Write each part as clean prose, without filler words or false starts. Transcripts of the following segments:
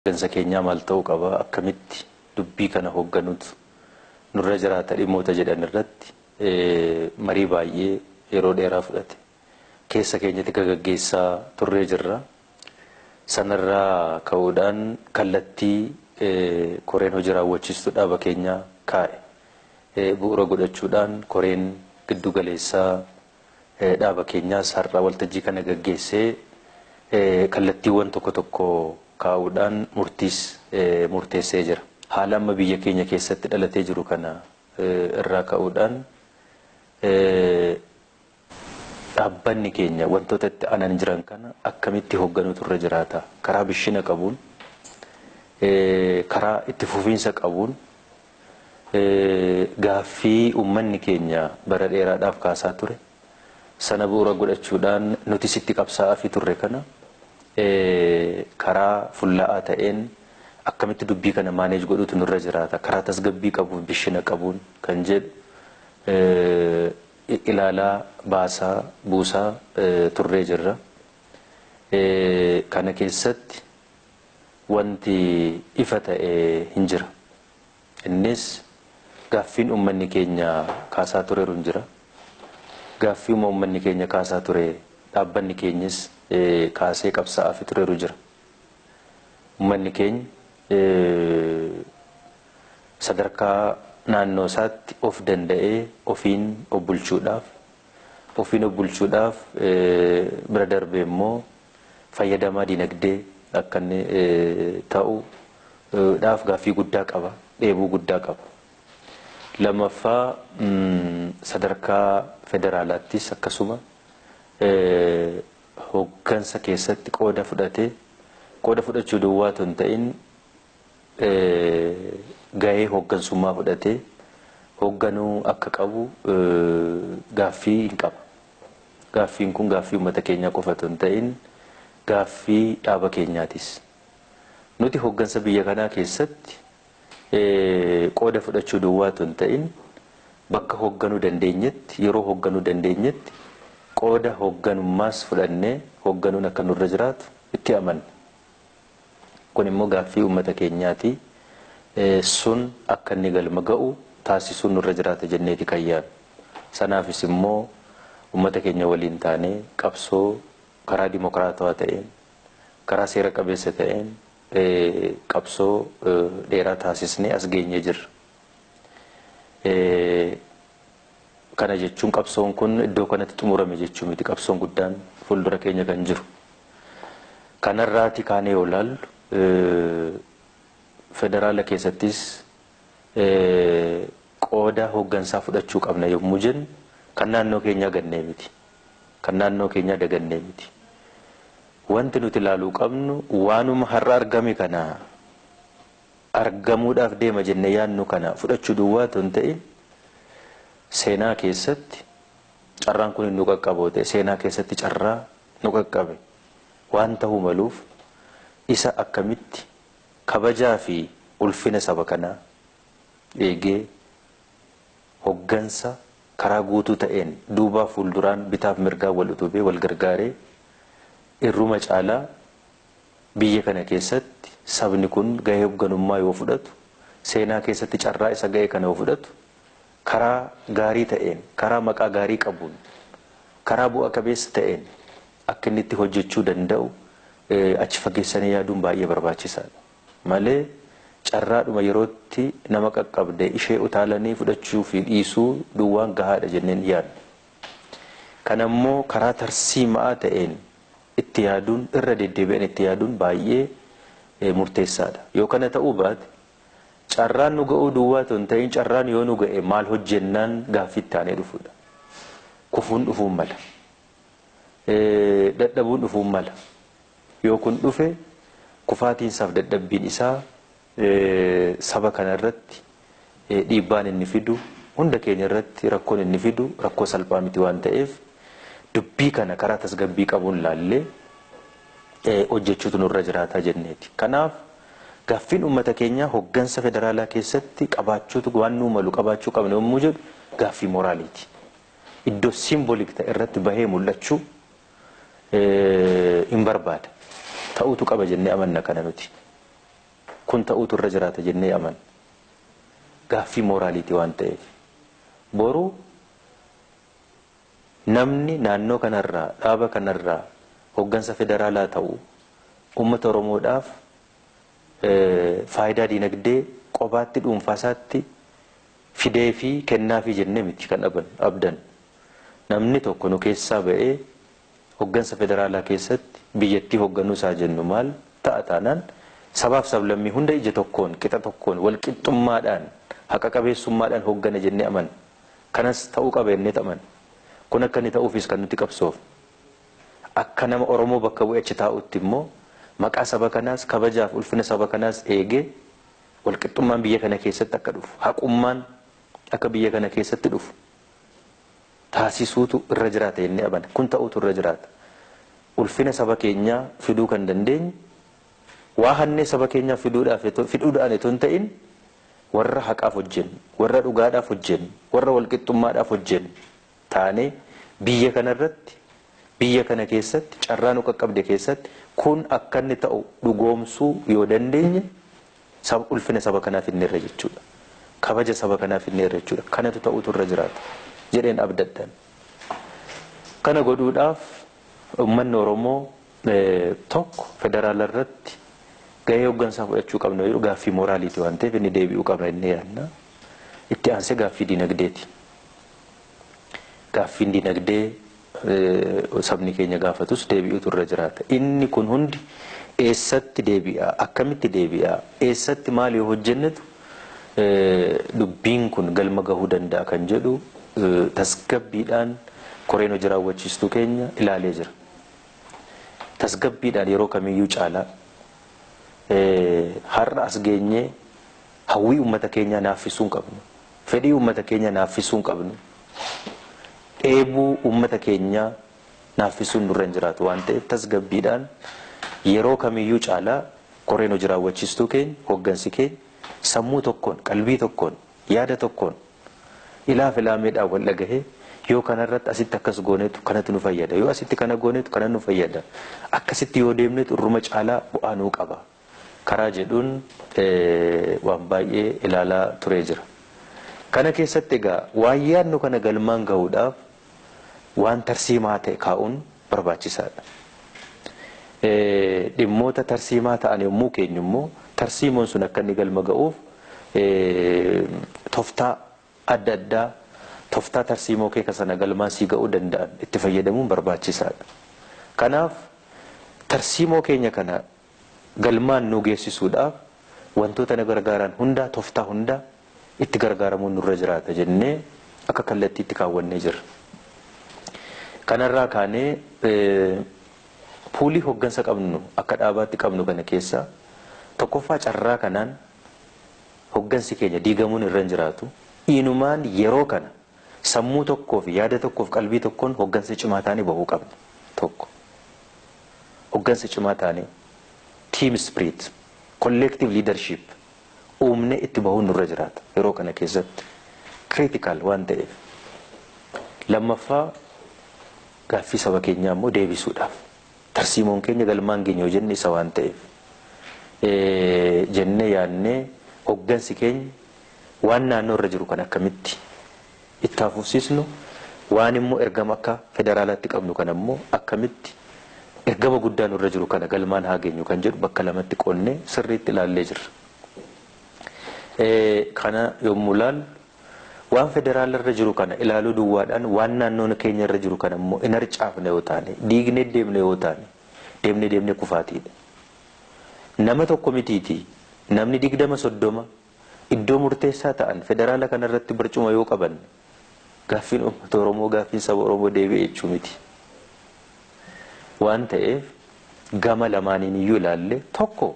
Gansa keenya maal ta'uu qaba akkamitti dubbii kana hoogganuutu nurra jiraata dhimmoota jedhan irratti marii baay'ee yeroo dheeraa fudhate keessa keenyatti gaggeessaa turree jirra. Sanarraa ka'uudhaan kallattii koreen hojii raawwachiistuu dhaaba keenyaa kaa'e bu'uura godhachuudhaan koreen giddu galeessaa dhaaba keenyaas har'a waltajjii kana gaggeessee kallattiiwwan tokko tokko kaa'uudhaan murteessee jira. Haala amma biyya keenya keessatti dhalatee jiru kana irraa ka'uudhaan dhaabbanni keenya wantoota itti aanan jiran kana akkamitti hoogganuutu irra jiraata. Karaa bishina qabuun, karaa itti fufiinsa qabuun gaaffii uummanni keenya bara dheeraadhaaf kaasaa ture. Sana bu'uura godhachuudhaan nuti sitti qabsaa'aa fi turre kana karaa fulla'aa ta'een akkamitti dubbii kana maaneej godhuutu nurra jiraata. Karaa tasgabbii qabuun bishina qabuun kan jedhu ilaalaa baasaa buusaa turree jirra. Kana keessatti wanti ifa ta'e hin jira. Innis gaaffiin uummanni keenya kaasaa tureeru hin jira. Gaaffii uummanni keenya kaasaa ture dhaabbanni keenyas kaasee qabsaa'aa fi tureeru jira. Uummanni keenya sadarkaa naannoo isaatti of danda'ee ofiin of bulchuudhaaf bira darbee immoo fayyadamaa dinagdee akka inni ta'uudhaaf gaaffii guddaa qaba, dheebuu guddaa qaba. Lammaffaa sadarkaa federaalaattis akkasuma hooggansa keessatti qooda fudhachuu duwwaa otoo hin ta'in gahee hooggansummaa fudhatee hoogganuu akka qabu gaaffii hin qaba. Gaaffiin kun gaaffii uummata keenyaa qofa otoo hin ta'in gaaffii dhaaba keenyaatis. Nuti hooggansa biyya kanaa keessatti qooda fudhachuu duwwaa otoo hin ta'in bakka hoogganuu dandeenyetti yeroo hoogganuu dandeenyetti qooda hoogganummaas fudhannee hoogganuun akka nurra jiraatu itti amanna. Kun immoo gaaffii uummata keenyaati. Sun akka inni galma ga'u taasisuun nurra jiraata jenneeti kan yaadnu. Sanaafis immoo uummata keenya waliin taanee qabsoo karaa dimokiraatawaa ta'een karaa seera qabeessa ta'een qabsoo dheeraa taasisnee as geenyee jirra. Kana jechuun qabsoon kun iddoo kanatti xumurame jechuu miti. Qabsoon guddaan fuuldura keenya kan jiru. Kanarraati kaanee yoo ilaallu federaala keessattis qooda hooggansaa fudhachuu qabna yommuu jennu kan naannoo keenyaa gannee miti. Kan naannoo keenyaa dagannee miti. Wanti nuti ilaaluu qabnu waanuma har'a argame kana argamuudhaaf deema jennee yaannu kana fudhachuu duwwaa otoo hin ta'in seenaa keessatti carraan kun nu qaqqaboote seenaa keessatti carraa nu qaqqabe waan ta'uu maluuf isa akkamitti kabajaa fi ulfina saba kanaa eegee hooggansa karaa guutuu ta'een duubaa fuulduraan bitaaf mirgaa wal utubee wal gargaaree irruma caalaa biyya kana keessatti sabni kun gahee hoogganummaa yoo fudhatu seenaa keessatti carraa isa gahee kana yoo fudhatu karaa gaarii ta'een karaa maqaa gaarii qabuun karaa bu'a qabeessa ta'een akka inni itti hojjechuu danda'u achi fageessanii yaaduun baay'ee barbaachisaadha. Malee carraadhuma yerootti nama qaqqabde ishee utaalanii fudhachuu fi dhiisuu duwwaan gahaadha jenneen yaadna. Kanammoo karaa tarsiimaa ta'een itti yaaduun irra deddeebi'an itti yaaduun baay'ee murteessaadha. Yoo kana ta'uu baate carraan nu ga'uu duwwaa otoo hin ta'in carraan yoo nu ga'e maal hojjennaan gaaffii itti aanee dhufuudha. Kufuun dhufuun mala. Dadhabuun dhufuun mala. Yoo kun dhufe kufaatiinsaaf dadhabbiin isaa saba kana irratti dhiibbaan inni fidu hunda keenya irratti rakkoon inni fidu rakkoo salphaa miti waan ta'eef dubbii kana karaa tasgabbii qabuun laallee hojjechuutu nurra jiraataa jenneeti. Kanaaf gaaffiin uummata keenyaa hooggansa federaalaa keessatti qabaachuutu waan nu malu qabaachuu qabna yommuu jedhu gaaffii moraaliiti. Iddoo simboolik ta'e irratti bahee mul'achuu hin barbaada. ta'utu qaba jennee amanna kana nuti. kun ta'uutu irra jiraata jennee aman. Gaaffii mooraaliitii waan ta'eef. Boru namni naannoo kanarraa dhaaba kanarraa hoggansa federaalaa ta'u uummata Oromoodhaaf faayidaa dinagdee qobaatti dhuunfaasaatti fidee fi kennaa fi jennee miti kan abdan. Namni tokko nu keessaa ba'ee hoggansa federaalaa keessatti biyyattii hogganuu isaa jennu maal ta'a taanaan sabaaf sablammii hunda ija tokkoon qixa tokkoon wal qixxummaadhaan haqa qabeessummaadhaan hoggana jennee aman. Kanas ta'uu qaba jennee aman. Kun akka inni ta'uufis kan nuti qabsoof. Akka nama Oromoo bakka bu'ee achi taa'utti immoo maqaa saba kanaas kabajaaf ulfina saba kanaas eegee wal qixxummaan biyya kana keessatti akka dhufu haqummaan akka biyya kana keessatti dhufu taasisuutu irra jiraata jennee aman. Kun ta'uutu irra jiraata. Ulfina saba keenyaa fiduu kan dandeenyu waa hannee saba keenyaa fiduudhaan itoo hin ta'in warra haqaaf hojjennu, warra dhugaadhaaf hojjennu, warra walqixxummaadhaaf hojjennu taanee biyya kanarratti biyya kana keessatti carraa nu qaqqabde keessatti kun akka inni ta'u dhugoomsuu yoo dandeenye ulfina saba kanaaf inni irra jechuudha. Kabaja saba kanaaf inni irra jechuudha. Kanatu ta'uutu irra jiraata jedheen abdaddan. Kana godhuudhaaf uummanni Oromoo tokko federaala irratti gahee hoggansaa fudhachuu qabna jedhu gaaffii mooraaliiti waan ta'eef inni deebi'uu qabna inni yaadna. Itti aansee gaaffii dinagdeeti. Gaaffiin dinagdee sabni keenya gaafatus deebi'uutu irra jiraata. Inni kun hundi eessatti deebi'a? Akkamitti deebi'a? Eessatti maal yoo hojjennetu dubbiin kun galma gahuu danda'a kan jedhu tasgabbiidhaan koreen hojii raawwachiistuu keenya ilaalee jira. Tasgabbiidhaan yeroo kamiyyuu caalaa har'a as geenyee hawwii uummata keenyaa naaffisuu hin qabnu. Fedhii uummata keenyaa naaffisuu hin qabnu. Dheebuu uummata keenyaa naaffisuun nurra hin jiraatu waan ta'eef tasgabbiidhaan yeroo kamiyyuu caalaa koreen hojii raawwachiistuu keenya hoggansi keenya sammuu tokkoon qalbii tokkoon yaada tokkoon ilaaf ilaameedhaan wal dhagahee yoo kanarratti asitti akkas goonetu kanatu nu fayyada yoo asitti kana goonetu kana nu fayyada akkasitti yoo deemnetu irruma caalaa bu'aa nuu qaba karaa jedhuun waan baay'ee ilaalaa turee jira. Kana keessatti egaa waan yaadnu kana galmaan gahuudhaaf waan tarsiimaa ta'e kaa'uun barbaachisaadha. Dhimmoota tarsiimaa ta'an yommuu keenyu immoo tarsiimoon sun akka inni galma ga'uuf toftaa adda addaa toftaa tarsiimoo kee sana galmaan sii ga'uu danda'an itti fayyadamuun barbaachisaadha. Kanaaf tarsiimoo keenya kana galmaan nu geessisuudhaaf wantoota na gargaaran hundaa toftaa hundaa itti gargaaramuun nurra jiraata jennee akka kallattiitti kaawwannee jirra. Kanarraa kaanee puulii hoggansa qabnu akka dhaabaatti qabnu kana keessa tokkoffaa carraa kanaan hoggansi keenya diigamuun irra hin jiraatu. Inumaan yeroo kana sammuu tokkoof yaada tokkoof qalbii tokkoon hoggansa cimaa taanee bahuu qabna. Tokko hoggansa cimaa taanee team spirit, collective leadership uumne itti bahuun nurra jiraata yeroo kana keessatti critical waan ta'eef. Lammaffaa gaaffii saba keenyaa immoo deebisuudhaaf tarsiimoon keenya galmaan geenye jenne isa waan ta'eef jennee yaadnee hoggansi keenya waan naannoo irra jiru kan akkamitti itti hafuufsisnu waan immoo ergama akka federaalaatti qabnu kan immoo akkamitti ergama guddaan irra jiru kana galmaan haa geenyu kan jedhu bakka lamatti qoonnee sirriitti ilaallee jirra. Kana yommuu ilaallu waan federaala irra jiru kana ilaaluu duwwaadhaan waan naannoon keenya irra jiru kana immoo in harcaafne yoo taane diignee deemne yoo taane deemne kufaatiidha. Nama tokko mitiiti namni 20-30 iddoo murteessaa ta'an federaala kana irratti barcuma yoo qaban gaaffiin uummata Oromoo gaaffiin saba Oromoo deebi'e jechuu miti. Waan ta'eef gama lamaaniin iyyuu ilaalle tokko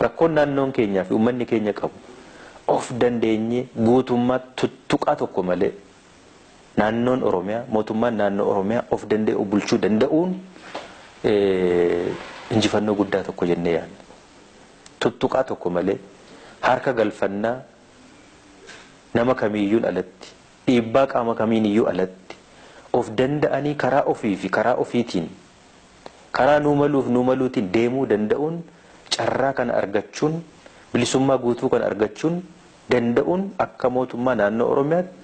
rakkoon naannoon keenyaa fi uummanni keenya qabu of dandeenye guutummaa tuttuqaa tokko malee naannoon Oromiyaa mootummaan naannoo Oromiyaa of danda'u bulchuu danda'uun injifannoo guddaa tokko jennee yaadna. Tuttuqaa tokko malee harka galfannaa nama kamiiyyuun alatti dhiibbaa qaama kamiiniyyuu alatti of danda'anii karaa ofii fi karaa ofiitiin karaa nuu maluutiin deemuu danda'uun carraa kana argachuun bilisummaa guutuu kan argachuun danda'uun akka mootummaa naannoo Oromiyaatti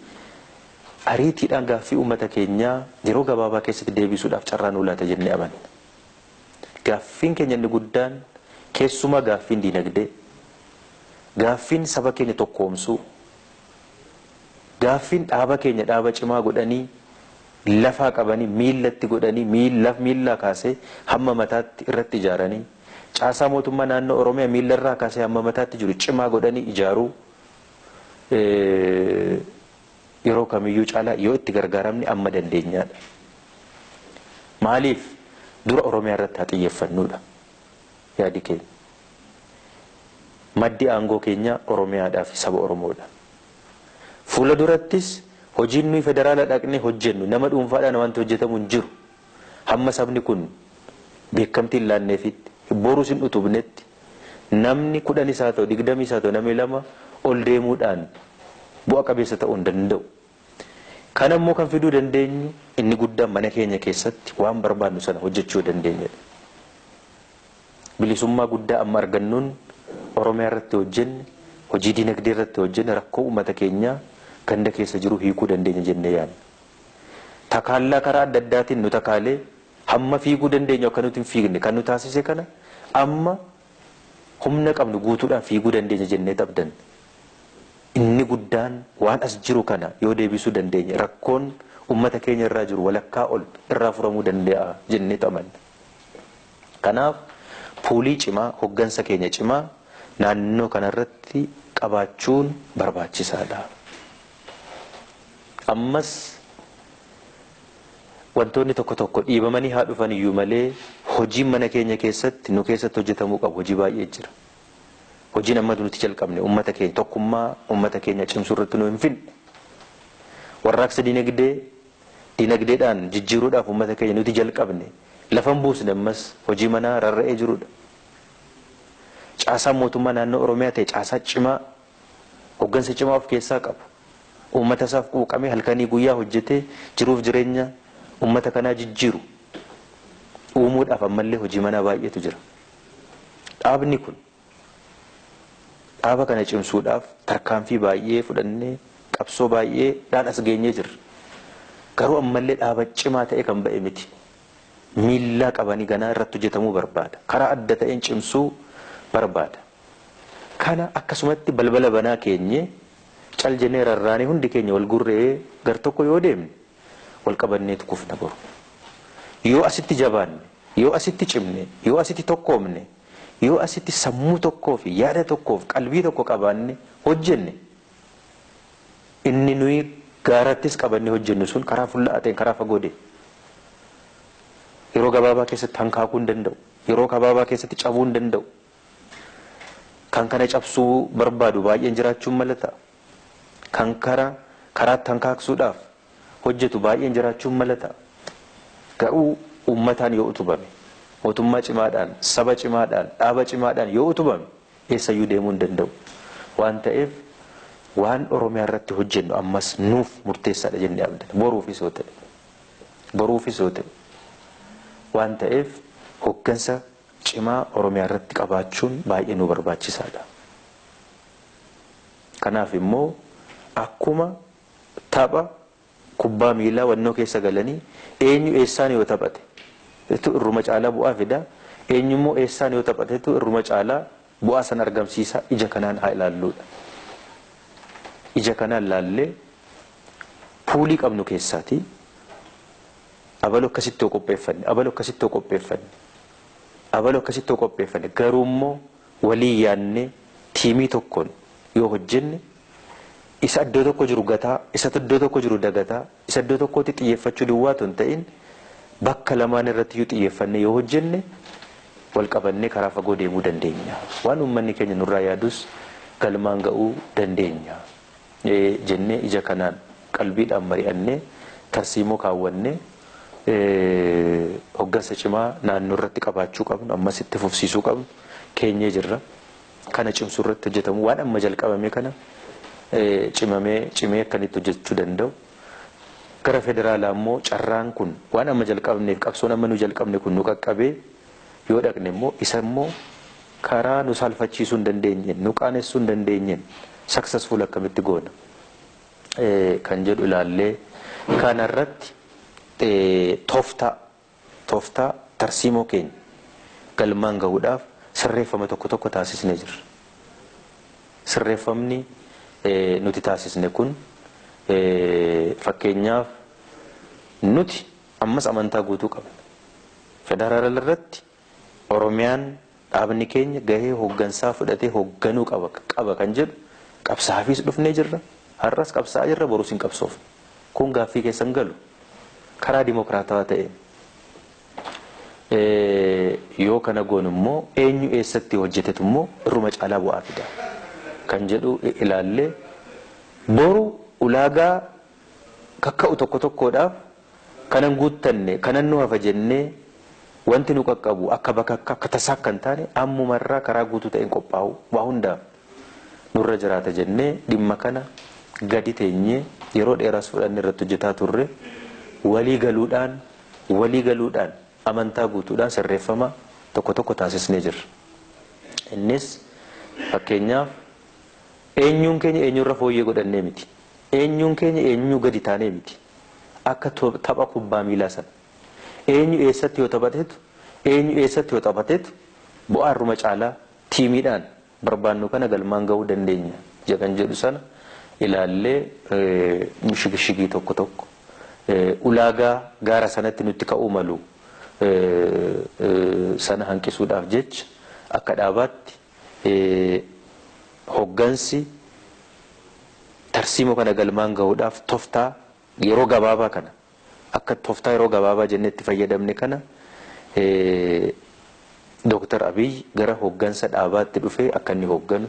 ariitiidhaan gaaffii uummata keenyaa yeroo gabaabaa keessatti deebisuudhaaf carraa nuu laata jennee amanna. Gaaffiin keenya inni guddaan keessumaa gaaffiin diinagdee, gaaffiin saba keenya tokkoomsuu, gaaffiin dhaaba keenya dhaaba cimaa godhanii lafaa qabanii miillatti godhanii miillaa kaasee hamma mataatti irratti ijaaranii caasaa mootummaa naannoo Oromiyaa miillarraa kaasee hamma mataatti jiru cimaa godhanii ijaaruu yeroo kamiyyuu caalaa yoo itti gargaaramne amma dandeenyaadha. Maaliif dura Oromiyaa irratti haa xiyyeeffannuudha yaadi keenya. Maddi aangoo keenya Oromiyaadhaa fi saba Oromoodha. Fuula durattis hojiin nuyi federaala dhaqnee hojjennu nama dhuunfaadhaan wanti hojjetamu hin jiru. Hamma sabni kun beekamtii hin laanneefitti boruus hin utubnetti namni 10 isaa ta'u 20 isaa ta'u namni 2 ol deemuudhaan bu'a qabeessa ta'uu hin danda'u. Kana immoo kan fiduu dandeenyu inni guddaan mana keenya keessatti waan barbaadnu sana hojjechuu dandeenyudha. Bilisummaa guddaa amma argannuun Oromiyaa irratti hojjenne, hojii dinagdee irratti hojjenne rakkoo uummata keenyaa ganda keessa jiru hiikuu dandeenya jennee yaadna. Takaallaa karaa adda addaatiin nu takaalee hamma fiiguu dandeenyu akka nuti hin fiigne kan nu taasise kana amma humna qabnu guutuudhaan fiiguu dandeenya jennee abdanna. Inni guddaan waan as jiru kana yoo deebisuu dandeenya rakkoon uummata keenya irraa jiru walakkaa ol irraa furamuu danda'a jennee amanna. Kanaaf puulii cimaa hoggansa keenya cimaa naannoo kanarratti qabaachuun barbaachisaadha. Ammas wantoonni tokko tokko dhiibamanii haa dhufan iyyuu malee hojiin mana keenya keessatti nu keessatti hojjetamuu qabu hojii baay'ee jira. Hojiin amma nuti jalqabne uummata keenya tokkummaa uummata keenya cimsuu irratti nu hin finne. Warraaqsa dinagdeedhaan jijjiiruudhaaf uummata keenya nuti jalqabne lafan buusne ammas hojii manaa rarra'ee jirudha. Caasaan mootummaa naannoo Oromiyaa ta'e caasaa cimaa hoggansa cimaa of keessaa qabu. Uummata isaaf quuqamee halkanii guyyaa hojjetee jiruuf jireenya uummata kanaa jijjiiru uumuudhaaf ammallee hojii manaa baay'eetu jira. Dhaabni kun dhaaba kana cimsuudhaaf tarkaanfii baay'ee fudhannee qabsoo baay'eedhaan as geenyee jirra. Garuu ammallee dhaaba cimaa ta'e kan ba'e miti. Miillaa qabanii ganaa irratti hojjetamuu barbaada. Karaa adda ta'een cimsuu barbaada. Kana akkasumatti balbala banaa keenye cal jennee rarraanee hundi keenya wal gurree gar tokko yoo deemne wal qabanneetu kufna boru. Yoo asitti jabaanne, yoo asitti cimne, yoo asitti tokkoomne, yoo asitti sammuu tokkoo fi yaada tokkoo fi qalbii tokko qabaanne hojjenne inni nuyi gaarattis qabanne hojjennu sun karaa fuulla'ateen karaa fagoo deema. Yeroo gabaabaa keessatti hankaakuu hin danda'u. Yeroo gabaabaa keessatti cabuu hin danda'u. Kan kana cabsuu barbaadu baay'een jiraachuun malata. Kan karaatti hankaaksuudhaaf hojjetu baay'een jiraachuun malata. Garuu uummataan yoo utubame, mootummaa cimaadhaan, saba cimaadhaan, dhaaba cimaadhaan yoo utubame eessayyuu deemuu hin danda'u. Waan ta'eef waan Oromiyaa irratti hojjennu ammas nuuf murteessaadha jennee abdanna. Boruufis yoo ta'e. Boruufis yoo ta'e. Waan ta'eef hoggansa cimaa Oromiyaa irratti qabaachuun baay'ee nu barbaachisaadha. Kanaaf immoo akkuma tapha kubbaa miilaa wannoo keessa galanii eenyu eessaan yoo taphate irruma caalaa bu'aa fida, eenyummoo eessaan yoo taphatetu irruma caalaa bu'aa san argamsiisa. Ija kanaan haa ilaalluudha. Ija kanaan laallee puulii qabnu keessaati abaloo akkasitti yoo qopheeffanne, abaloo akkasitti yoo qopheeffanne, abaloo akkasitti yoo qopheeffanne garuu immoo walii yaannee tiimii tokkoon yoo hojjenne isa iddoo tokko jiru gataa, isa iddoo tokko jiru dagataa, isa iddoo tokkotti xiyyeeffachuu duwwaatu hin ta'in bakka lamaan irratti yoo xiyyeeffanne yoo hojjenne wal qabannee karaa fagoo deemuu dandeenya. Waan uummanni keenya nurraa yaadus galmaan ga'uu dandeenya jennee ija kanaan qalbiidhaan mari'annee tarsiimoo kaawwannee hoggansa cimaa naannoo irratti qabaachuu qabnu, ammas itti fufsiisuu qabnu keenyee jirra. Kana cimsuu irratti hojjetamu waan amma jalqabame kana cimee akkanitti hojjechuu danda'u. Gara federaalaa immoo carraan kun waan amma jalqabneef qabsoon amma nu jalqabne kun nu qaqqabee yoo dhaqne immoo isa immoo karaa nu salphachiisuu hin dandeenyeen nu qaanessuu hin dandeenyeen successful akkamitti goona kan jedhu ilaallee kanarratti tooftaa tarsiimoo keenya galmaan gahuudhaaf sirreeffama tokko tokko taasisnee jirra. Sirreeffamni nuti taasisne kun fakkeenyaaf nuti ammas amantaa guutuu qabna. Federaala irratti Oromiyaan dhaabni keenya gahee hooggansaa fudhatee hoogganuu qaba kan jedhu qabsaafis dhufnee jirra. Har'as qabsaa jirra, borus hin qabsoofne. Kun gaaffii keessan galu karaa dimokiraatawaa ta'een yoo kana goon immoo eenyu eessatti hojjetetu immoo irruma caalaa bu'aa fida kan jedhu ilaallee boru ulaagaa kakka'u tokko tokkodhaaf kanan guuttanne kanan nu hafa jennee wanti nu qaqqabu akka bakka akka tasaa kan taane ammumarraa karaa guutuu ta'een qophaa'u waa hundaaf nurra jiraata jennee dhimma kana gadi teenyee yeroo dheeraas fudhannee irratti hojjetaa turre walii galuudhaan amantaa guutuudhaan sirreeffama tokko tokko taasisnee jirra. Innis fakkeenyaaf eenyuun keenya eenyurra fooyyee godhannee miti. Eenyuun keenya eenyu gadi taanee miti. Akka tapha kubbaa miilaa sana. Eenyu eessatti yoo taphateetu bu'aa irruma caalaa tiimiidhaan barbaannu kana galmaan gahuu dandeenya jedhan jedhu sana ilaallee shigishigii tokko tokko ulaagaa gaara sanatti nutti ka'uu malu sana hanqisuudhaaf jecha akka dhaabaatti hoggansi tarsiimoo kana galmaan gahuudhaaf tooftaa yeroo gabaabaa kana akka tooftaa yeroo gabaabaa jennetti fayyadamne kana Dr. Abiy gara hoggansa dhaabaatti dhufee akka inni hogganu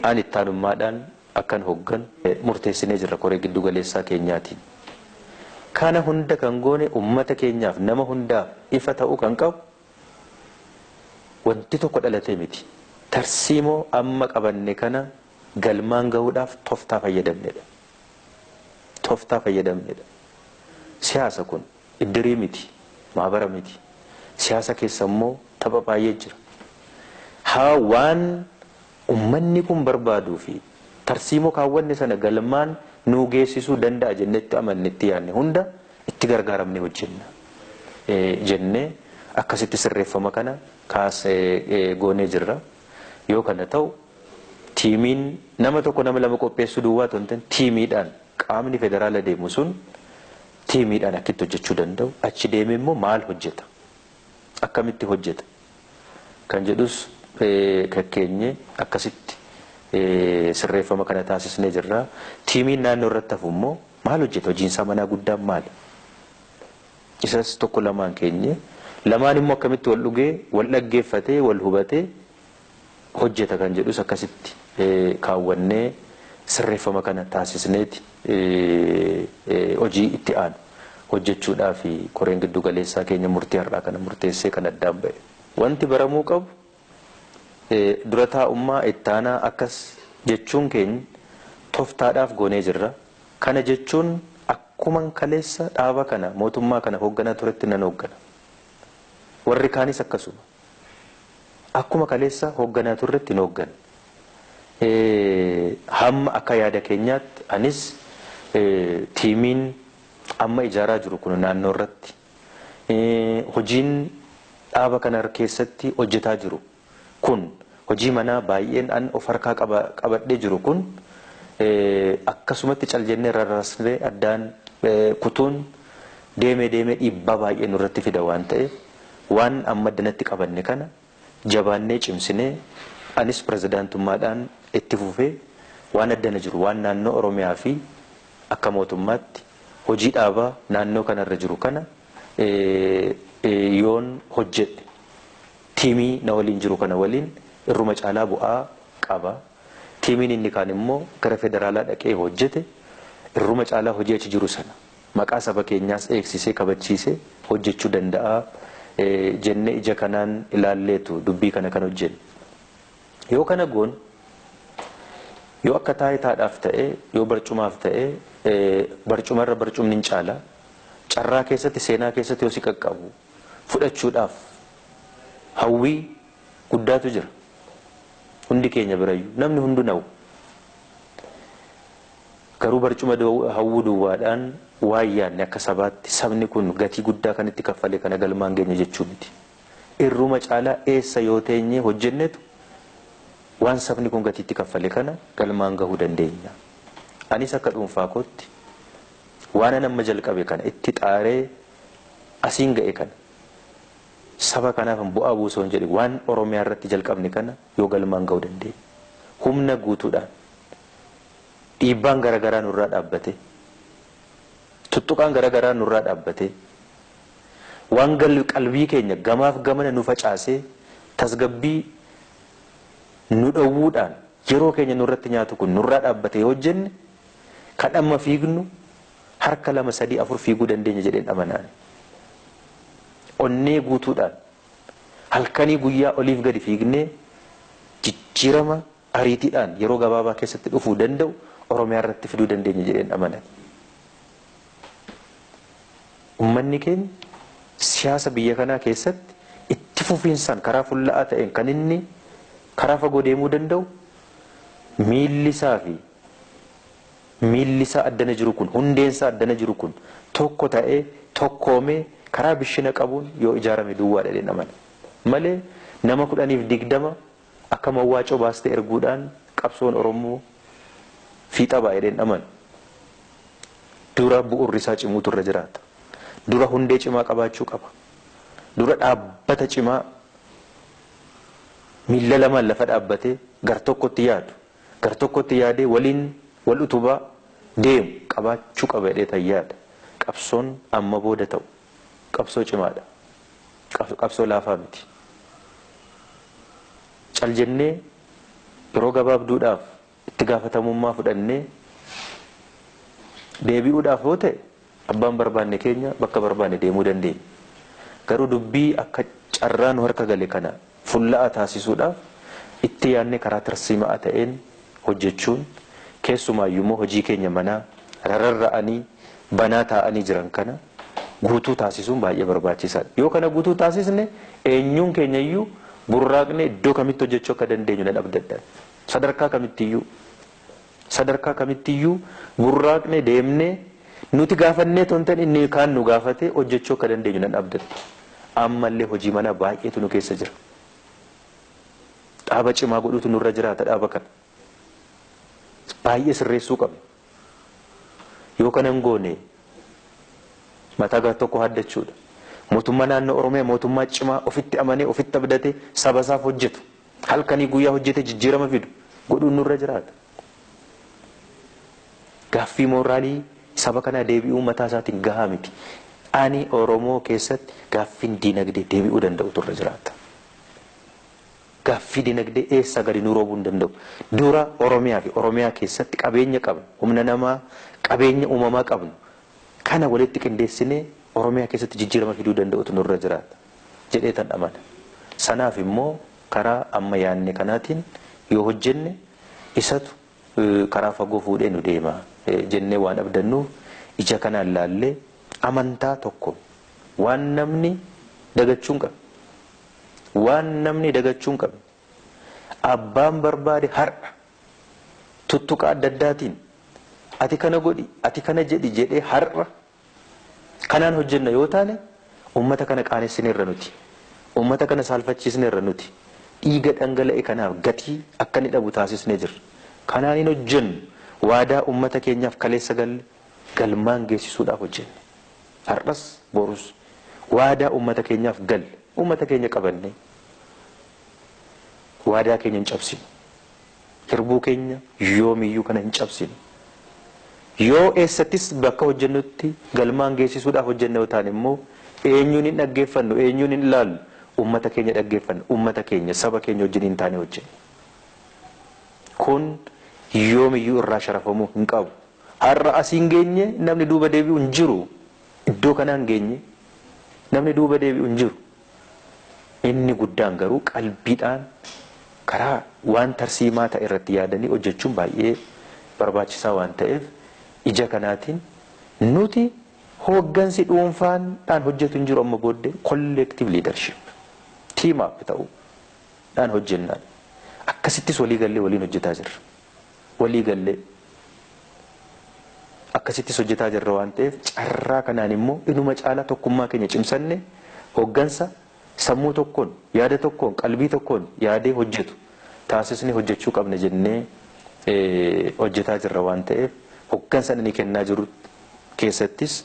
ani ittaanummaadhaan akkan hogganu murteessinee jirra koree giddu galeessaa keenyaatiin. Kana hunda kan goone ummata keenyaaf nama hundaaf ifa ta'uu kan qabu wanti tokko dhalatee miti. Tarsiimoo amma qabanne kana galmaan gahuudhaaf tooftaa fayyadamnedha. Tooftaa fayyadamnedha. Siyaasa kun iddirii miti, maabara miti. Siyaasa keessa immoo tapha baay'ee jira. Haa waan ummanni kun barbaaduu fi tarsiimoo kaawwanne sana galmaan nu geessisuu danda'a jennetti amannetti yaadne hunda itti gargaaramne hojjenna jennee akkasitti sirreeffama kana kaasee goonee jirra. Yoo kana ta'u tiimiin nama tokko nama lama qopheessuu duwwaa tontan tiimiidhaan qaamni federaala deemu sun tiimiidhaan akkitti hojjechuu danda'u achi deemee immoo maal hojjeta akkamitti hojjeta kan jedhus kakkeenye akkasitti sirreeffama kana taasisnee jirra. Tiimiin naannoo irratti hafu immoo maal hojjeta hojiinsaa manaa guddaan maal isas tokko lamaan keenye lamaan immoo akkamitti wal dhugee wal dhaggeeffatee wal hubatee hojjeta kan jedhus akkasitti kaawwannee sirreeffama kana taasisneeti hojii itti aanu hojjechuudhaaf koreen giddu galeessaa keenya murtii har'aa kana murteessee kan addaan ba'e. Wanti baramuu qabu dura taa'ummaa ittaanaa akkas jechuun keenya tooftaadhaaf goonee jirra. Kana jechuun akkuman kaleessa dhaaba kana mootummaa kana hoogganaa turetti nan hooggana. Warri kaanis akkasuma. Akkuma kaleessa hoogganaa turretti hin hooggana. Hamma akka yaada keenyaatti anis tiimiin amma ijaaraa jiru kun naannoo irratti hojiin dhaaba kana keessatti hojjetaa jiru kun hojii manaa baay'een an of harkaa qabadhee jiru kun akkasumatti caljennee rarraasnee addaan kutuun deemee dhiibbaa baay'ee nurratti fida waan ta'eef waan amma addanatti qabanne kana jabaannee cimsinee anis pirezidaantummaadhaan itti fufee waan addana jiru waan naannoo Oromiyaa fi akka mootummaatti hojii dhaabaa naannoo kanarra jiru kana yoon hojjedhe tiimii na waliin jiru kana waliin irruma caalaa bu'aa qaba. Tiimiin inni kaan immoo gara federaalaa dhaqee hojjete irruma caalaa hojii achi jiru sana maqaa saba keenyaas eegsisee kabachiisee hojjechuu danda'a jennee ija kanaan ilaalleetu dubbii kana kan hojjenne. Yoo kana goon yoo akka taayitaadhaaf ta'e yoo barcumaaf ta'e barcumarra barcumni hin caala carraa keessatti seenaa keessatti yoo si qaqqabu fudhachuudhaaf hawwii guddaatu jira. hundi keenya birayyuu namni hundu na'u garuu barcuma hawwuu duwwaadhaan waan yaadne akka sabaatti sabni kun gatii guddaa kan itti kaffale kana galmaan geenye jechuu miti. Irruma caalaa eessa yoo teenye hojjennetu waan sabni kun gatii itti kaffale kana galmaan gahuu dandeenya. Anis akka dhuunfaa kootti waan nama jalqabe kana itti xaaree asiin ga'e kana saba kanaaf bu'aa buusoo hin jedhe waan Oromiyaa irratti jalqabne kana yoo galmaan gahuu dandeenya. Humna guutuudhaan dhiibbaan garagaraa nurraa dhaabbate tuttuqaan garagaraa nurraa dhaabbate waan qalbii keenya gamaaf gamana nu facaasee tasgabbii nu dhowwuudhaan yeroo keenya nurratti nyaatu kun nurraa dhaabbate yoo jenne kan amma fiignu harka 2 3 4 fiiguu dandeenya jedheen amanaan onnee guutuudhaan halkanii guyyaa oliif gadi fiignee jijjiirama ariitiidhaan yeroo gabaabaa keessatti dhufuu danda'u Oromiyaa irratti fiduu dandeenya jedheen amanaan. Uummanni keenya siyaasa biyya kanaa keessatti itti fufiinsaan karaa fulla'aa ta'een kan inni karaa fagoo deemuu danda'u miillisaa addana jiru kun hundeensaa addana jiru kun tokko ta'ee tokkoomee karaa bishina qabuun yoo ijaarame duwwaadha jedheen amana. Malee nama 10-20 akka mawwaacoo baastee erguudhaan qabsoon Oromoo fiixa baay'ee jedheen amana. Dura bu'uurri isaa cimuutu irra jiraata. Dura hundee cimaa qabaachuu qaba. Dura dhaabbata cimaa miilla lamaan lafa dhaabbatee gar tokkotti yaadu gar tokkotti yaadee waliin wal utubaa deemu qabaachuu qaba jedhee tayyaadha. Qabsoon amma booda ta'u qabsoo cimaadha. Qabsoo laafaa miti. Cal jennee yeroo gabaabduudhaaf itti gaafatamummaa fudhannee deebi'uudhaaf yoo ta'e abbaan barbaanne keenya bakka barbaanne deemuu dandeenya. Garuu dubbii akka carraan harka gale kana fulla'aa taasisuudhaaf itti yaadne karaa tarsiimaa ta'een hojjechuun keessumaayyuu immoo hojii keenya manaa rarra'anii banaa taa'anii jiran kana guutuu taasisuun baay'ee barbaachisaadha. Yoo kana guutuu taasisne eenyuun keenyayyuu burraaqne iddoo kamitti hojjechuu akka dandeenyu nan abdadha. Sadarkaa kamittiyyuu burraaqne deemnee nuti gaafannee tontan inni kaan nu gaafate hojjechuu akka dandeenyu nan abdadha. Ammallee hojii mana baay'eetu nu keessa jira. Dhaaba cimaa godhutu nurra jiraata dhaaba kana. Baay'ee sirreessuu qabna. Yoo kana hin goone mataa gara tokko haddachuudha. Mootummaa naannoo Oromiyaa mootummaa cimaa ofitti amanee ofitti abdatee saba isaaf hojjetu. Halkanii guyyaa hojjetee jijjiirama fidu godhuun nurra jiraata. Gaaffii mooraalii saba kana deebi'uu mataa isaatiin gahaa miti. Ani Oromoo keessatti gaaffiin diinagdee deebi'uu danda'u turre jiraata. Gaaffii diinagdee eessa gadi nu roobuu hin danda'u. Dura Oromiyaa fi Oromiyaa keessatti qabeenya qabnu, humna namaa, qabeenya uumamaa qabnu. Kana walitti qindeessinee Oromiyaa keessatti jijjiirama fiduu danda'utu nurra jiraata. Jedhee tan amana. Sanaaf immoo karaa amma yaanne kanaatiin yoo hojjenne isatu karaa fagoo fuudhee nu deema jennee waan abdannuuf ija kanaan laallee amantaa tokko waan namni dagachuun qabu. Waan namni dagachuun qabu. Abbaan barbaade har'a tuttuqa adda addaatiin ati kana godhi ati kana jedhi jedhee har'a kanaan hojjenna yoo taane ummata kana qaanessineerra nuti. Ummata kana saalfachiisneerra nuti. Dhiiga dhangala'e kanaaf gatii akka inni dhabu taasisnee jirra. Kanaan hin hojjennu waadaa ummata keenyaaf kaleessa galle galmaan geessisuudhaaf hojjenna. Har'as borus waadaa ummata keenyaaf galle ummata keenya qabanne waadaa keenya hin cabsinu. Hirbuu keenya yoomiyyuu kana hin cabsinu. Yoo eessattis bakka hojjennutti galmaan geessisuudhaaf hojjenna yoo taane immoo eenyuun hin dhaggeeffannu eenyuun hin ilaallu ummata keenya dhaggeeffannu ummata keenya saba keenya wajjin hin taane hojjenna. Kun yoomiyyuu irraa sharafamuu hin qabu. Har'a asiin geenye namni duuba deebi'u hin jiru. Iddoo kanaan geenye namni duuba deebi'u hin jiru. Inni guddaan garuu qalbiidhaan karaa waan tarsiimaa ta'e irratti yaadanii hojjechuun baay'ee barbaachisaa waan ta'eef ija kanaatiin nuti hooggansi dhuunfaadhaan hojjetu hin jiru amma booddee collective leadership team up ta'uudhaan hojjennaan akkasittis walii gallee waliin hojjetaa jirra. Walii gallee akkasittis hojjetaa jirra waan ta'eef carraa kanaan immoo inuma caalaa tokkummaa keenya cimsanne hoggansa sammuu tokkoon yaada tokkoon qalbii tokkoon yaadee hojjetu taasisni hojjechuu qabna jennee hojjetaa jirra waan ta'eef hoggansa inni kennaa jiru keessattis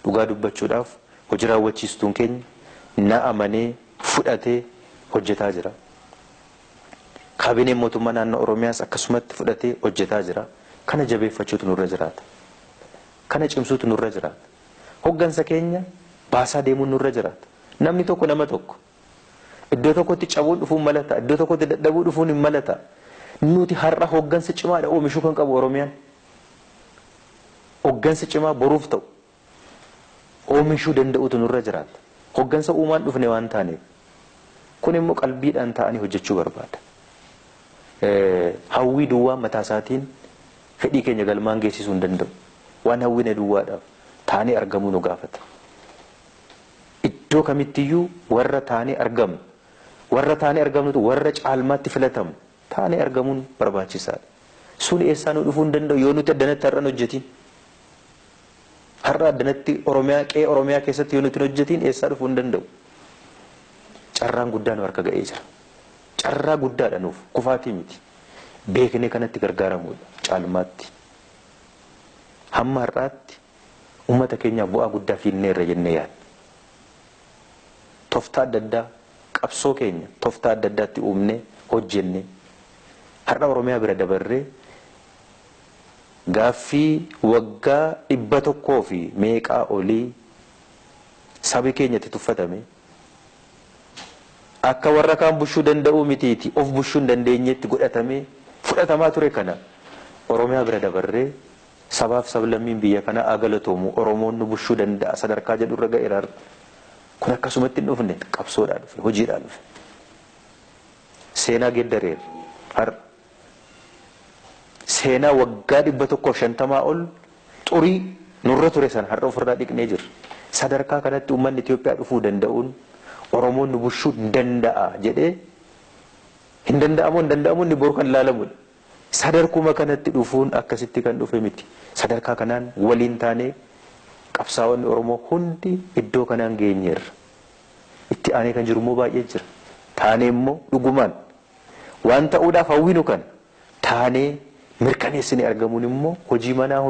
dhugaa dubbachuudhaaf hojii raawwachiistuun keenya na amanee fudhatee hojjetaa jira. Kaabineen mootummaa naannoo Oromiyaas akkasumatti fudhatee hojjetaa jira. Kana jabeeffachuutu nurra jiraata. Kana cimsuutu nurra jiraata. Hoggansa keenya baasaa deemuun nurra jiraata. Namni tokko nama tokko iddoo tokkotti cabuun dhufuun malata, iddoo tokkotti dadhabuu dhufuun hin malata. Nuti har'a hoggansa cimaadha oomishuu kan qabu Oromiyaan. Hoggansa cimaa boruuf ta'u oomishuu danda'utu nurra jiraata. Hoggansa uumaan dhufne waan taaneef kun immoo qalbiidhaan ta'anii hojjechuu barbaada. Hawwii duwwaa mataa isaatiin fedhii keenya galmaan geessisuu hin danda'u. Waan hawwine duwwaadhaaf taanee argamuu nu gaafata. Iddoo kamittiyyuu warra taanee argamnu, warra taanee argamnutu warra caalmaatti filatamu taanee argamuun barbaachisaadha. Sun eessaa nu dhufuu hin danda'u yoo nuti addanatti har'an hojjetiin. Har'a addanatti Oromiyaa keessatti yoo nuti hojjetiin eessaa dhufuu hin danda'u. Carraan guddaan harka ga'ee jira. Carraa guddaadha nuuf kufaatii miti. Beeknee kanatti gargaaramuudha caalmaatti. Hamma har'aatti uummata keenyaaf bu'aa guddaa fiinneerra jennee yaadna. Tooftaa adda addaa qabsoo keenya tooftaa adda addaatti uumnee hojjenne har'a Oromiyaa bira dabarree gaaffii waggaa 100 fi meeqaa olii sabi keenyatti tuffatame akka warra kaan bushuu danda'uu mitiiti of bushuu hin dandeenyetti godhatame fudhatamaa ture kana Oromiyaa bira dabarree sabaaf sablammiin biyya kana agalatoomu Oromoon nu bushuu danda'a sadarkaa jedhu irra ga'eera. Kun akkasumatti hin dhufne qabsoodhaan dhufe hojiidhaan dhufe. Seenaa geddareera har'a. Seenaa waggaa 150 ol xurii nurra ture sana har'a ofirraa dhiqnee jirra. Sadarkaa kanatti uummanni Itoophiyaa dhufuu danda'uun Oromoon nu bushuu danda'a jedhee hin danda'amu inni boru kan laalamudha. Sadarkuma kanatti dhufuun akkasitti kan dhufe miti. Sadarkaa kanaan waliin taanee qabsaa'onni Oromoo hundi iddoo kanaan geenyeerra. Itti aanee kan jiru immoo baay'ee jira. Taanee immoo dhugumaan waan ta'uudhaaf hawwinu kan taanee mirkaneessine argamuun immoo hojii manaa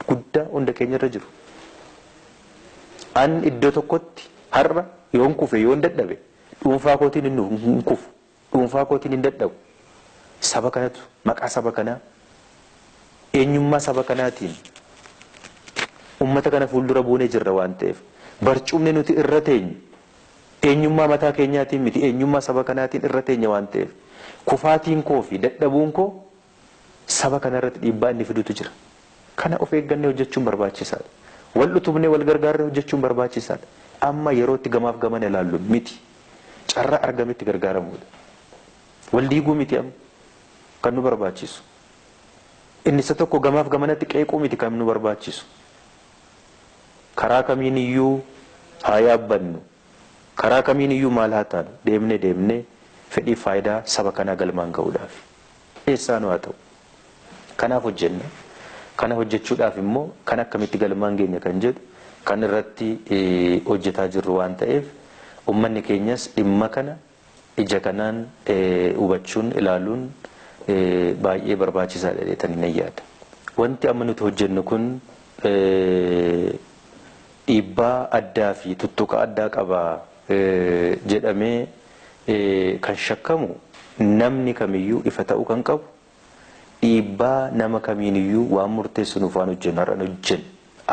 guddaa hunda keenyarra jiru. An iddoo tokkotti har'a yoon kufe yoon dadhabe dhuunfaa kootiin hin kufu dhuunfaa kootiin hin dadhabu. Saba kanatu maqaa saba kanaa eenyummaa saba kanaatiin ummata kana fuuldura buunee jirra waan ta'eef barcumni nuti irra teenyu eenyummaa mataa keenyaatiin miti eenyummaa saba kanaatiin irra teenya waan ta'eef kufaatiin koo fi dadhabuun koo saba kanarratti dhiibbaa inni fidutu jira. Kana of eeggannee hojjechuun barbaachisaadha. Wal utubnee wal gargaarree hojjechuun barbaachisaadha. Amma yerootti gamaaf gamana ilaallu miti carraa argametti gargaaramuudha. Wal diiguu miti amma kan nu barbaachisu. Inni isa tokko gamaaf gamanatti qeequu miti kan nu barbaachisu. Karaa kamiin iyyuu haa yaabbannu. Karaa kamiin iyyuu maal haa taanu deemnee fedhii faayidaa saba kanaa galmaan ga'uudhaaf. Eessaa nu haa ta'u. Kanaaf hojjenna. Kana hojjechuudhaaf immoo kan akkamitti galmaan geenya kan jedhu kan irratti hojjetaa jirru waan ta'eef uummanni keenyas dhimma kana ija kanaan hubachuun ilaaluun baay'ee barbaachisaadha jedhanii nan yaada. Wanti amma nuti hojjennu kun dhiibbaa addaa fi tuttuqa addaa qaba jedhamee kan shakkamu namni kamiyyuu ifa ta'uu kan qabu dhiibbaa nama kamiiniyyuu waan murteessu nuuf waan hojjennu har'an hojjennu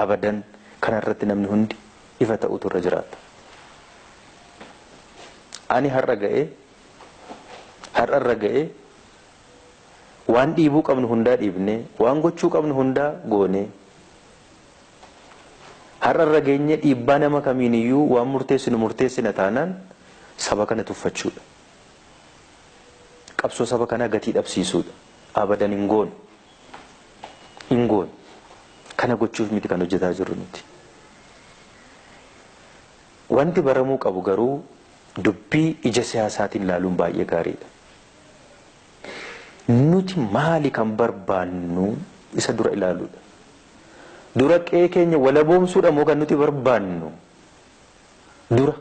abadan kanarratti namni hundi ifa ta'utu irra jiraata. Ani har'a irra ga'ee waan dhiibuu qabnu hundaa dhiibnee waan gochuu qabnu hundaa goonee har'a irra geenye dhiibbaa nama kamiiniyyuu waan murteessina taanaan saba kana tuffachuudha. Qabsoo saba kanaa gatii dhabsiisuudha. Abadan hin goonu. Kana gochuuf miti kan hojjetaa jirru nuti. Wanti baramuu qabu garuu dubbii ija siyaasaatiin ilaaluun baay'ee gaariidha. nuti maali kan barbaannu isa dura ilaaluudha. Dura qe'ee keenya walaboomsuudha moo kan nuti barbaannu? Dura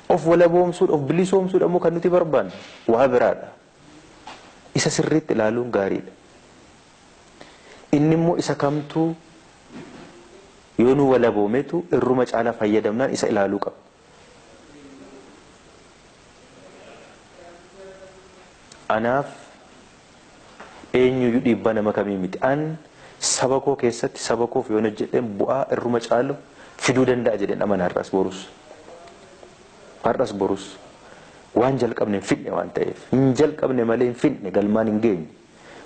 of walaboomsuudha of bilisoomsuudha moo kan nuti barbaannu? Waa biraadha. Isa sirriitti ilaaluun gaariidha. Inni immoo isa kamtuu yoo nu walaboometu irruma caalaa fayyadamnaan isa ilaaluu qaba. Anaaf eenyuyyuu dhiibbaa nama kamii miti. An saba koo keessatti saba koof yoo hojjedheen bu'aa irruma caalu fiduu danda'a jedheen amana har'as borus. Har'as borus waan jalqabne hin fidne waan ta'eef hin jalqabne malee hin fidne galmaan hin geenye.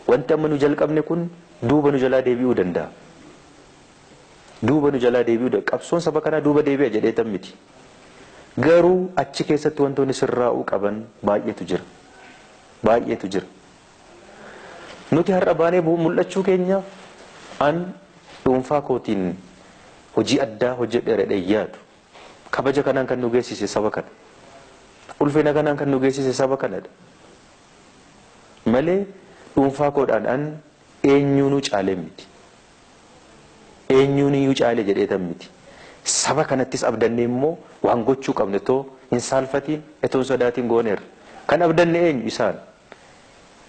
Wanti amma nu jalqabne kun duuba nu jalaa deebi'uu danda'a. Duuba nu jalaa deebi'uu danda'a. Qabsoon saba kanaa duuba deebi'a jedheetan miti. Garuu achi keessatti wantoonni sirraa'uu qaban baay'eetu jira. Baay'eetu jira. Nuti har'a baanee mul'achuu keenyaaf an dhuunfaa kootiin hojii addaa hojjedheeradha yaadu. Kabaja kanaan kan nu geessise saba kana. Ulfina kanaan kan nu geessise saba kanadha. Malee dhuunfaa koodhaan an eenyuunuu caalee miti. Eenyuuniyyuu caalee jedheetan miti. Saba kanattis abdanne immoo waan gochuu qabne too hin saalfatiin etoo hin sodaatiin gooneerra. Kan abdanne eenyu isaan?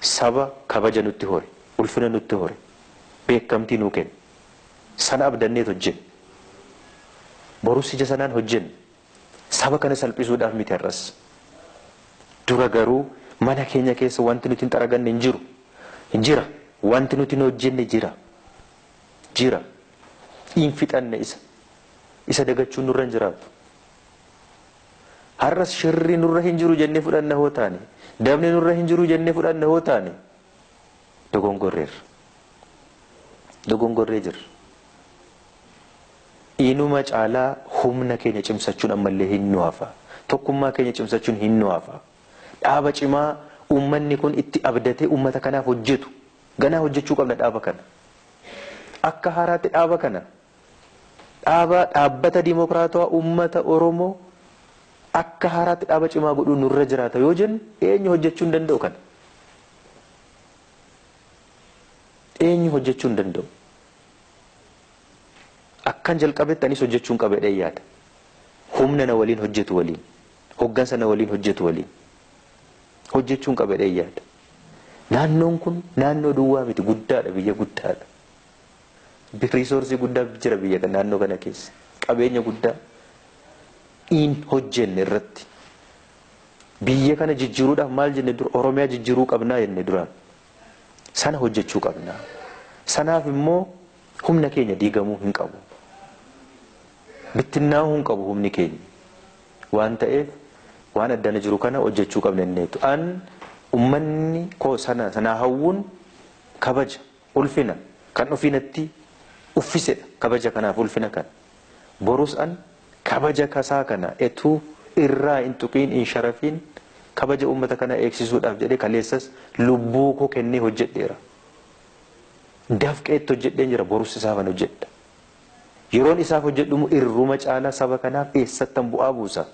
Saba kabaja nutti hore, ulfina nutti hore, beekamtii nuu kenne. Sana abdanneet hojjenne. Borus ija sanaan hojjenne. Saba kana salphisuudhaaf miti har'as. Dura garuu mana keenya keessa wanti nuti hin xaraganne hin jiru. Hin jira. Wanti nuti hin hojjenne jira. Jira. Hin fixanne isa. Isa dagachuun nurra hin jiraatu. Har'as shirri nurra hin jiru jennee fudhanna hoo taane. Dabni nurra hin jiru jennee fudhanna hoo taane. Dogongorreerra. Dogongorree jirra. Inuma caalaa humna keenya cimsachuun ammallee hin nu hafa. Tokkummaa keenya cimsachuun hin nu hafa. Dhaaba cimaa uummanni kun itti abdatee uummata kanaaf hojjetu. Ganaa hojjechuu qabna dhaaba kana. Akka haaraatti dhaaba kana. Dhaabbata dimokiraatawaa uummata Oromoo akka haaraatti dhaaba cimaa godhuu nurra jiraata yoo jennu eenyu hojjechuu hin danda'u kana? Eenyu hojjechuu hin danda'u? Akkan jalqabetti anis hojjechuun qabedha yaada. Humna na waliin hojjetu waliin. Hoggansa na waliin hojjetu waliin. Hojjechuun qabedha yaada. Naannoon kun naannoo duwwaa miti guddaadha biyya guddaadha. Riisoorsii guddaa jira biyya kana naannoo kana keessa. Qabeenya guddaa in hojjenne irratti. Biyya kana jijjiiruudhaaf maal jenne dura Oromiyaa jijjiiruu qabnaa jenne duraan. Sana hojjechuu qabnaa. Sanaaf immoo humna keenya diigamuu hin qabu. Bittinnaa'uu hin qabu humni keenya. Waan ta'eef waan addana jiru kana hojjechuu qabna inneetu. An ummanni koo sana hawwuun kabaja ulfina kan ofiinatti uffisedha. Kabaja kanaaf ulfina kana. Borus an kabaja kasaa kana etuu irraa hin tuqiin hin sharafiin kabaja uummata kana eegsisuudhaaf jedhee kaleessas lubbuu koo kennee hojjedheera. Dafqeetti hojjedheen jira borus isaafan hojjedha. Yeroon isaaf hojjedhumu irruma caalaa saba kanaaf eessattan bu'aa buusa.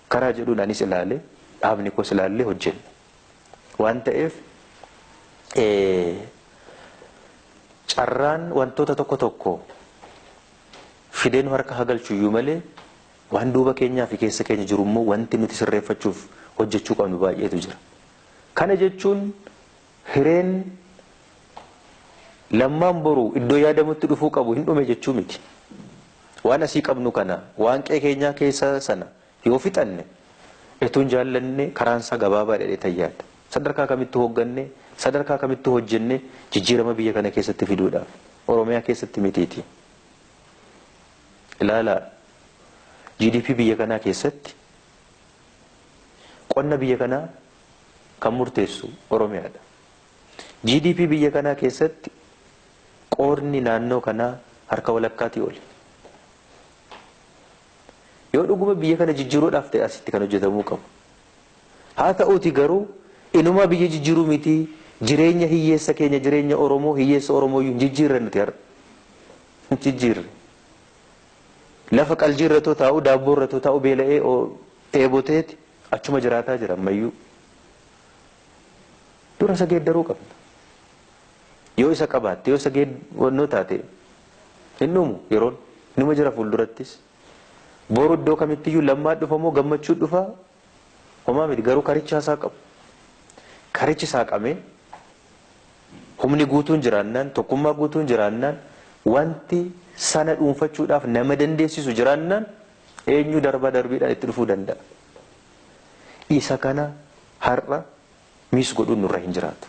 Karaa jedhuun anis ilaalee dhaabni koos ilaallee hojjenna. Waan ta'eef carraan wantoota tokko tokko fideen harka hagalchuyyuu malee waan duuba keenyaa fi keessa keenya jiru immoo wanti nuti sirreeffachuuf hojjechuu qabnu baay'eetu jira. Kana jechuun hireen lammaan boru iddoo yaadamutti dhufuu qabu hin dhume jechuu miti. Waan asii qabnu kana waan qe'ee keenyaa keessa sana yoo fixanne etuun jaallanne karaansaa gabaabaa dhedhee tayyaadha. Sadarkaa kamitti hoogganne sadarkaa kamitti hojjenne jijjiirama biyya kana keessatti fiduudhaaf Oromiyaa keessatti mitiiti. Ilaalaa GDP biyya kanaa keessatti qonna biyya kanaa kan murteessu Oromiyaadha. GDP biyya kanaa keessatti qoodni naannoo kanaa harka walakkaatii oli. Yoo dhuguma biyya kana jijjiiruudhaaf ta'e asitti kan hojjetamuu qabu. Haa ta'uuti garuu inuma biyya jijjiiruu miti jireenya hiyyeessa keenya jireenya Oromoo hiyyeessa Oromoo iyyuu jijjiirre nuti har'a. Jijjiirre. Lafa qaljiirratoo taa'u daabboorratoo taa'u beela'ee eeboteeti achuma jiraataa jira ammayyuu. dura isa geeddaruu qabna. Yoo isa qabaatte yoo isa wannoo taate hin dhumu yeroon nima jira fuuldurattis. Boru iddoo kamittiyyuu lammaa dhufa moo gammachuu dhufa homaa miti garuu karicha isaa qabu. Karichi isaa qabee humni guutuun jiraannaan tokkummaa guutuun jiraannaan wanti sana dhuunfachuudhaaf nama dandeessisu jiraannaan eenyu darbaa darbiidhaan itti dhufuu danda'a. Isa kana har'a miis godhuun nurra hin jiraatu.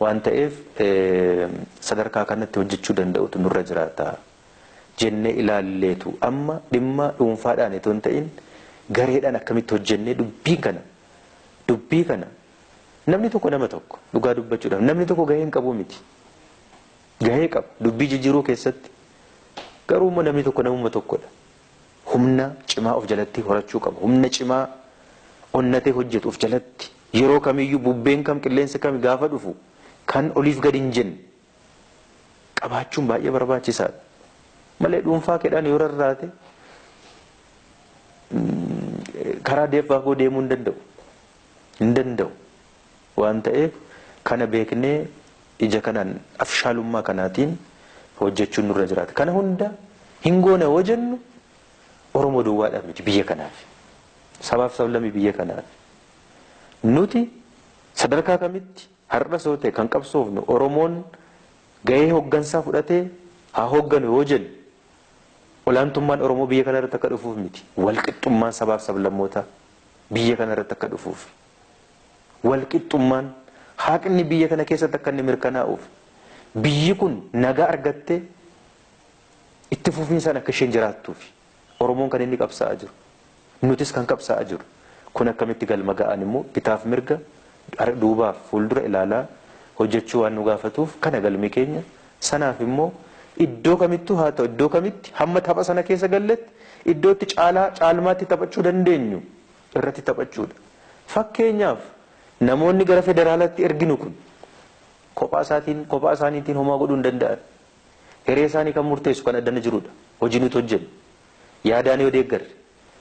Waan ta'eef sadarkaa kanatti hojjechuu danda'utu nurra jiraata. Jennee ilaalleetu amma dhimma dhuunfaadhaan itoo hin ta'in gareedhaan akkamitti hojjennee dubbii kana namni tokko nama tokko dhugaa dubbachuudhaaf namni tokko gahee hin qabu miti. Gahee qaba dubbii jijjiiruu keessatti garuu immoo namni tokko namuma tokkodha. Humna cimaa of jalatti horachuu qaba. Humna cimaa onnatee hojjetu of jalatti yeroo kamiyyuu bubbeen kam qilleensi kam gaafa dhufu kan oliif gadi hin jenne qabaachuun baay'ee barbaachisaadha. Malee dhuunfaa keedhaan yoo rarraate karaa deeffaafoo deemuu hin danda'u. Waan ta'eef kana beeknee ija kanaan afshaalummaa kanaatiin hojjechuun nurra jiraata. Kana hunda hin goone hoo jennu Oromoo duwwaadhaaf miti biyya kanaaf. Sabaaf sablammii biyya kanaaf. Nuti sadarkaa kamitti har'a soo ta'e kan qabsoofnu Oromoon gahee hoggansaa fudhatee haa hogganu yoo jennu olaantummaan Oromoo biyya kana irratti akka dhufuuf miti. Walqixxummaan sabaaf sablammootaa biyya kana irratti akka dhufuuf. Walqixxummaan haqni biyya kana keessatti akka inni mirkanaa'uuf. Biyyi kun nagaa argattee itti fufiinsaan akka isheen jiraattuuf. Oromoon kan inni qabsaa'aa jiru. Nutis kan qabsaa'aa jiru. Kun akkamitti galma ga'an immoo bitaaf mirga duubaaf fuuldura ilaalaa hojjechuu waan nu gaafatuuf kana galmi keenya sanaaf immoo iddoo kamittuu haa ta'u iddoo kamitti hamma tapha sana keessa galletti iddootti caalmaatti taphachuu dandeenyu irratti taphachuudha. Fakkeenyaaf namoonni gara federaalaatti erginu kun kophaa isaaniitiin homaa godhuu hin danda'an. Hiree isaanii kan murteessu kan addana jirudha. Hojii nuti hojjennu. Yaadaan yoo deeggarre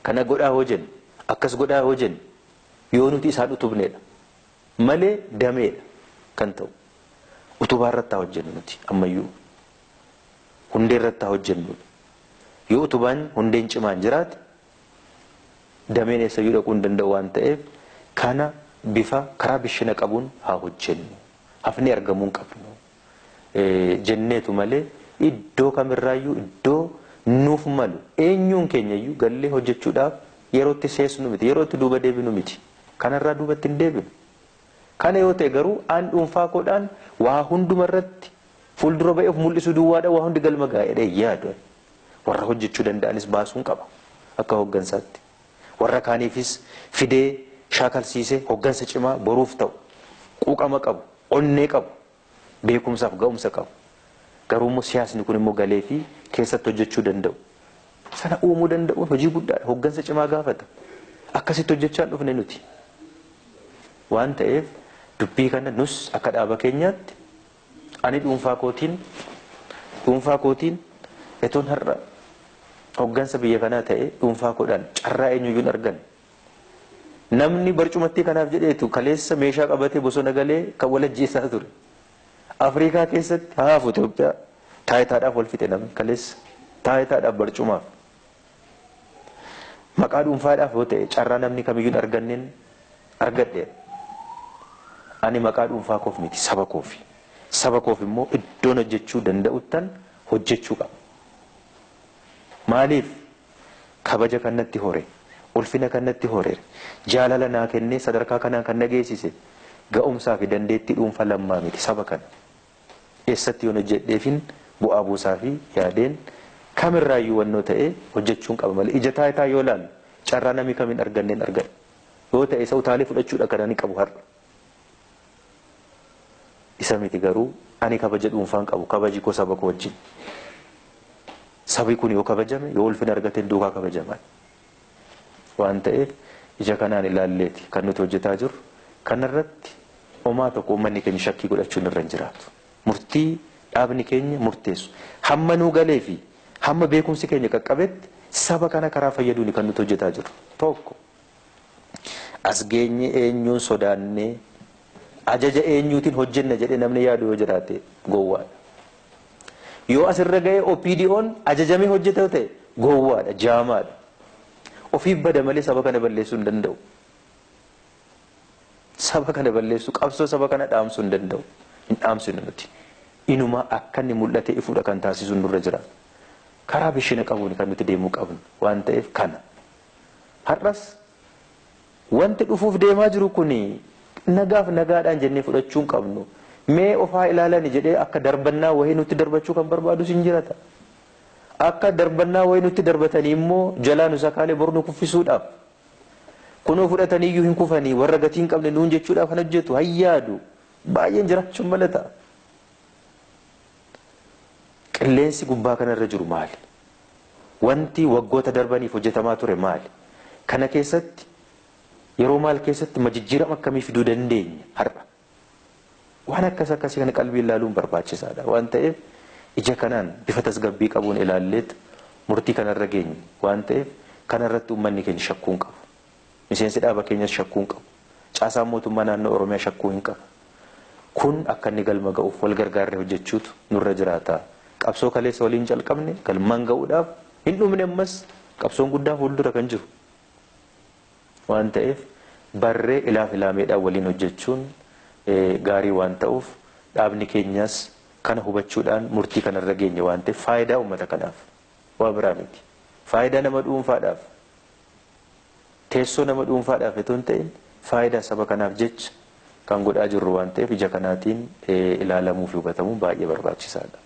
kana godhaa hoo jennu akkas godhaa hoo jennu yoo nuti isaan utubneedha. Malee dameedha kan ta'u. Utubaa irratti hojjennu nuti ammayyuu. Hundee irratti hojjennu. Yoo utubaan hundeen cimaan jiraate dameen eessayyuu dhaquu hin danda'u waan ta'eef kana bifa karaa bishina qabuun haa hojjennu. Hafnee argamuu hin qabnu. Jenneetu malee iddoo kamirraayyuu iddoo nuuf malu eenyuun keenyayyuu gallee hojjechuudhaaf yerootti seesnu miti yerootti duuba deebinu miti. Kanarraa duubatti hin deebinu. Kana yoo ta'e garuu aan dhuunfaa koodhaan waa hundumarratti fuuldura ba'ee of mul'isu duwwaadha waa hundi galma gaa'edha yaadu. Warra hojjechuu danda'anis baasuun qaba akka hoggansaatti. Warra kaaniifis fidee shaakalsiisee hoggansa cimaa boruuf ta'u quuqama qabu onnee qabu beekumsaaf ga'umsa qabu. Garuu immoo siyaasni kun immoo galee fi keessatti hojjechuu danda'u. Sana uumuu danda'uun hojii guddaadha. Hoggansa cimaa gaafata. Akkasitti hojjechaa dhufne nuti. Waan ta'eef dubbii kana nus akka dhaaba keenyaatti ani dhuunfaa kootiin etoon har'a hoggansa biyya kanaa ta'e dhuunfaa koodhaan carraa eenyuyyuun argan. Namni barcumatti kanaaf jedheetu kaleessa meeshaa qabatee bosona galee kan walajjeessaa ture. Afrikaa keessatti haafu Itoophiyaa taayitaadhaaf wal fixe namni kaleessa taayitaadhaaf barcumaaf. Maqaa dhuunfaadhaaf yoo ta'e carraa namni kamiyyuun arganneen argadhe. Ani maqaa dhuunfaa koof miti saba koofi. Saba koof immoo iddoon hojjechuu danda'uttan hojjechuu qaba. Maaliif kabaja kanatti hore ulfina kanatti hore jaalala naa kennee sadarkaa kanaan kan nageessise ga'umsaa fi dandeettii dhuunfaa lammaa miti saba kana. Eessatti yoon hojjedheefin bu'aa buusaa fi yaadeen kamirraayyuu wannoo ta'e hojjechuun qaba malee ija taayitaa yoo laalu carraa namni kamiin arganneen argadha. Yoo ta'e isa utaalee fudhachuudha kan ani qabu har'a. Isa miti garuu ani kabaja dhuunfaan qabu kabaji koo saba koo wajjin. Sabi kun yoo kabajame yoo ulfina argateen duukaa kabajaman. Waan ta'eef ija kanaan ilaalleeti kan nuti hojjetaa jirru kanarratti homaa tokko uummanni keenya shakkii godhachuun irra hin jiraatu. Murtii dhaabni keenya murteessu hamma nuu galee fi hamma beekumsi keenya qaqqabetti saba kana karaa fayyaduun kan nuti hojjetaa jirru. Tokko as geenye eenyuun sodaannee ajaja eenyuutiin hojjenna jedhee namni yaadu yoo jiraate gowwaadha. Yoo asirra ga'ee OPDO'n ajajamee hojjeta ta'e gowwaadha, jaamaadha. Ofiif bada malee saba kana balleessuu hin danda'u. Saba kana balleessuu, qabsoo saba kana dhaamsuu hin danda'u. Hin dhaamsinu nuti. Inuma akka inni mul'ate ifuudha kan taasisu nurra jira. Karaa bishina qabuun kan nuti deemuu qabnu waan ta'eef kana. Har'as wanti dhufuuf deemaa jiru kuni nagaaf nagaadhaan jennee fudhachuu hin qabnu. Mee ofaa ilaalani jedhee akka darbannaa wayii nutti darbachuu kan barbaadus hin jirata. Akka darbannaa wayii nutti darbatanii immoo jalaa nu sakaalee bor nu kuffisuudhaaf. Kunoo fudhatanii iyyuu hin kufanii warra gatii hin qabne nuun jechuudhaaf kan hojjetu hayyaadu baay'een jiraachuun mala ta'a. Qilleensi gubbaa kanarra jiru maali? Wanti waggoota darbaniif hojjetamaa ture maali? Kana keessatti yeroo maal keessatti majijjiirama akkamii fiduu dandeenya har'a? Waan akkasii kana qalbii ilaaluun barbaachisaadha. Waan ta'eef ija kanaan bifa tasgabbii qabuun ilaalleet murtii kanarra geenye waan ta'eef kanarratti uummanni keenya shakkuu hin qabu. Miseensi dhaaba keenyas shakkuu hin qabu. Caasaan mootummaa naannoo Oromiyaa shakkuu hin qabu. Kun akka inni galma ga'uuf wal gargaarree hojjechuutu nurra jiraata. Qabsoo kaleessa waliin calqabne galmaan ga'uudhaaf hin dhumne ammas qabsoon guddaa fuuldura kan jiru. Waan ta'eef barree ilaaf ilaameedhaan waliin hojjechuun gaarii waan ta'uuf dhaabni keenyas kana hubachuudhaan murtii kanarra geenye waan ta'eef faayidaa uummata kanaaf waa biraa miti. Faayidaa nama dhuunfaadhaaf teessoo nama dhuunfaadhaaf itoo hin ta'in faayidaa saba kanaaf jecha kan godhaa jirru waan ta'eef ija kanaatiin ilaalamuu fi hubatamuu baay'ee barbaachisaadha.